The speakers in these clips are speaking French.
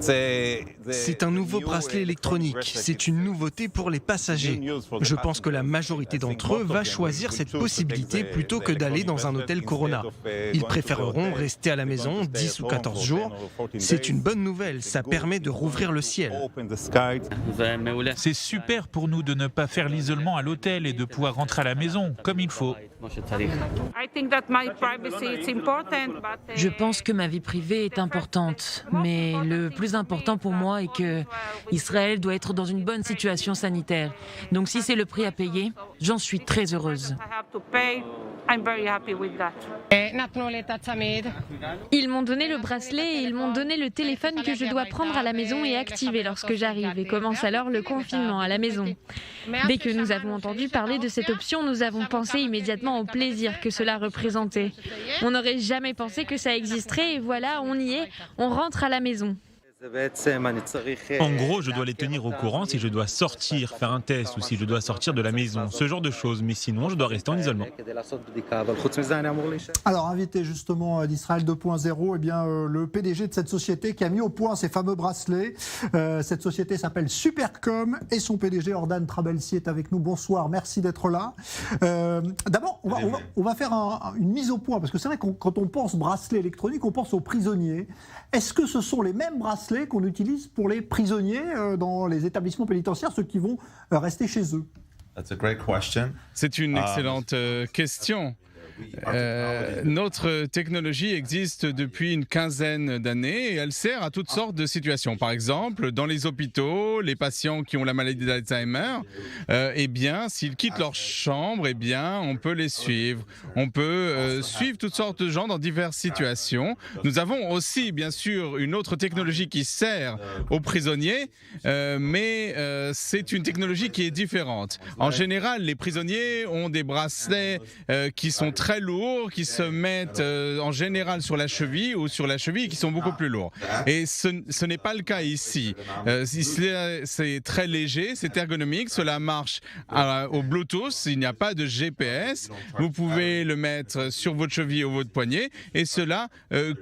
C'est un nouveau bracelet électronique, c'est une nouveauté pour les passagers. Je pense que la majorité d'entre eux va choisir cette possibilité plutôt que d'aller dans un hôtel Corona. Ils préféreront rester à la maison 10 ou 14 jours. C'est une bonne nouvelle, ça permet de rouvrir le ciel. C'est super pour nous de ne pas faire l'isolement à l'hôtel et de pouvoir rentrer à la maison comme il faut. Je pense que ma vie privée est importante, mais le plus important pour moi est que Israël doit être dans une bonne situation sanitaire. Donc si c'est le prix à payer, j'en suis très heureuse. Ils m'ont donné le bracelet et ils m'ont donné le téléphone que je dois prendre à la maison et activer lorsque j'arrive. Et commence alors le confinement à la maison. Dès que nous avons entendu parler de cette option, nous avons pensé immédiatement au plaisir que cela représentait. On n'aurait jamais pensé que ça existerait et voilà, on y est, on rentre à la maison. En gros, je dois les tenir au courant si je dois sortir, faire un test ou si je dois sortir de la maison, ce genre de choses. Mais sinon, je dois rester en isolement. Alors, invité justement d'Israël 2.0, eh bien, le PDG de cette société qui a mis au point ces fameux bracelets. Cette société s'appelle Supercom et son PDG, Ordan Trabelsi, est avec nous. Bonsoir, merci d'être là. D'abord, on va faire une mise au point, parce que c'est vrai que quand on pense bracelet électronique, on pense aux prisonniers. Est-ce que ce sont les mêmes bracelets qu'on utilise pour les prisonniers dans les établissements pénitentiaires, ceux qui vont rester chez eux? C'est une excellente question. Notre technologie existe depuis une quinzaine d'années et elle sert à toutes sortes de situations. Par exemple, dans les hôpitaux, les patients qui ont la maladie d'Alzheimer, eh bien, s'ils quittent leur chambre, eh bien, on peut les suivre. On peut suivre toutes sortes de gens dans diverses situations. Nous avons aussi, bien sûr, une autre technologie qui sert aux prisonniers, mais c'est une technologie qui est différente. En général, les prisonniers ont des bracelets qui sont très lourds, qui se mettent en général sur la cheville ou sur la cheville, qui sont beaucoup plus lourds. Et ce n'est pas le cas ici. C'est très léger, c'est ergonomique, cela marche au Bluetooth, il n'y a pas de GPS. Vous pouvez le mettre sur votre cheville ou votre poignet et cela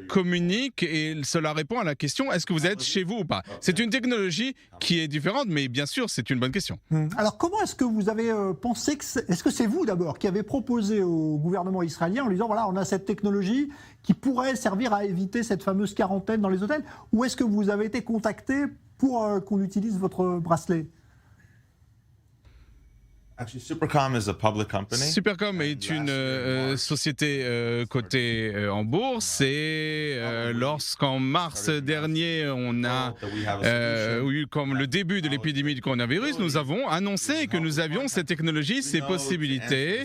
communique et cela répond à la question: est-ce que vous êtes chez vous ou pas? C'est une technologie qui est différente, mais bien sûr, c'est une bonne question. Alors, comment est-ce que vous avez pensé que est-ce que c'est vous d'abord qui avez proposé au gouvernement israélien en lui disant voilà, on a cette technologie qui pourrait servir à éviter cette fameuse quarantaine dans les hôtels, ou est-ce que vous avez été contacté pour qu'on utilise votre bracelet? Supercom est une société cotée en bourse et lorsqu'en mars dernier on a eu comme le début de l'épidémie du coronavirus, nous avons annoncé que nous avions cette technologie, ces possibilités.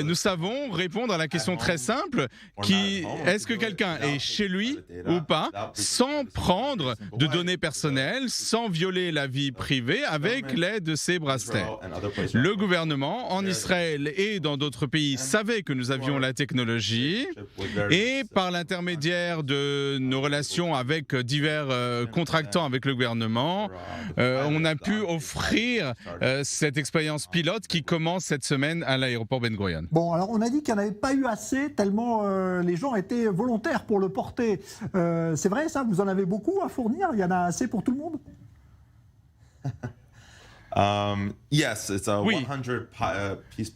Nous savons répondre à la question très simple qui est-ce que quelqu'un est chez lui ou pas sans prendre de données personnelles, sans violer la vie privée avec l'aide de ces bracelets. Le gouvernement en Israël et dans d'autres pays savait que nous avions la technologie et par l'intermédiaire de nos relations avec divers contractants avec le gouvernement, on a pu offrir cette expérience pilote qui commence cette semaine à l'aéroport Ben Gurion. Bon, alors on a dit qu'il n'y en avait pas eu assez tellement les gens étaient volontaires pour le porter. C'est vrai ça? Vous en avez beaucoup à fournir? Il y en a assez pour tout le monde? Oui.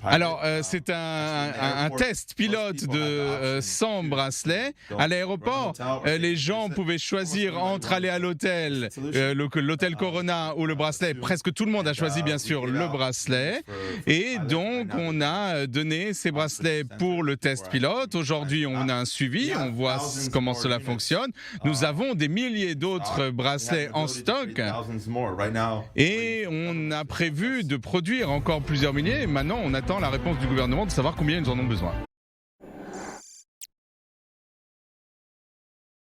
Alors, c'est un test pilote de 100 bracelets. À l'aéroport, les gens pouvaient choisir entre aller à l'hôtel, l'hôtel Corona ou le bracelet. Presque tout le monde a choisi, bien sûr, le bracelet. Et donc, on a donné ces bracelets pour le test pilote. Aujourd'hui, on a un suivi, on voit comment cela fonctionne. Nous avons des milliers d'autres bracelets en stock. Et on a prévu de produire encore plusieurs milliers. Et maintenant, on attend la réponse du gouvernement de savoir combien ils en ont besoin.